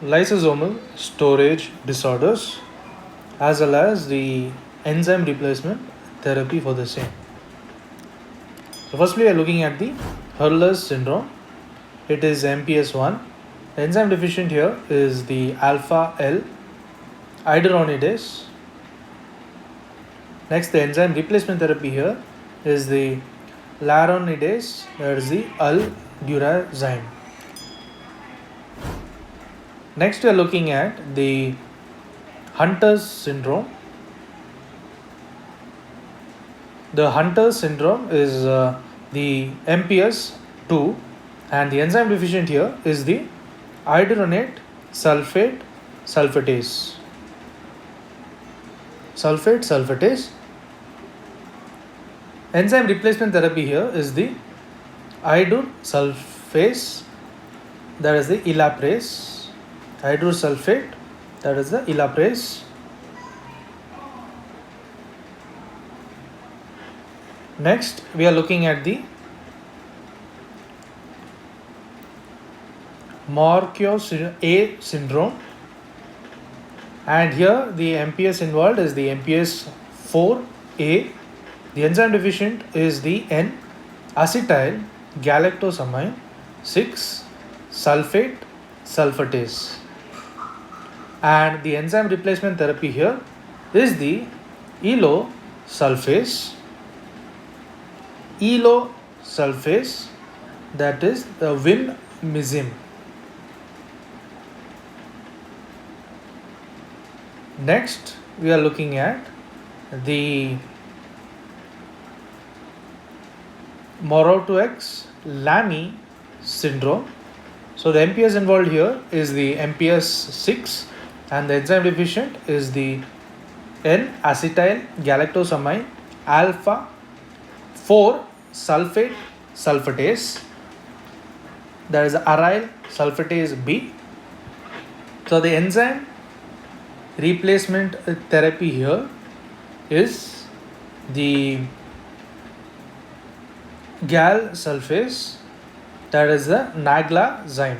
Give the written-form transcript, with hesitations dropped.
lysosomal storage disorders as well as the enzyme replacement therapy for the same. So firstly we are looking at the Hurler's syndrome. It is MPS 1. The enzyme deficient here is the alpha L iduronidase. Next, the enzyme replacement therapy here is the laronidase, that is the L-durazyme. Next, we are looking at the Hunter's syndrome. The Hunter's syndrome is the MPS 2, and the enzyme deficient here is the iduronate sulfate sulfatase. Enzyme replacement therapy here is the iodine sulfase, that is the elaprase. Iodine sulfate, that is the elaprase. Next, we are looking at the Morquio A syndrome, and here the MPS involved is the MPS 4A. The enzyme deficient is the N-acetyl galactosamine 6 sulfate sulfatase, and the enzyme replacement therapy here is the elo-sulfase, that is the vinmizim. Next, we are looking at the Moreau-X Lamy syndrome. So the MPS involved here is the MPS 6, and the enzyme deficient is the N-acetyl galactosamine alpha 4 sulfate sulfatase, that is aryl sulfatase B. So the enzyme replacement therapy here is the gal sulfase, that is the naglazyme.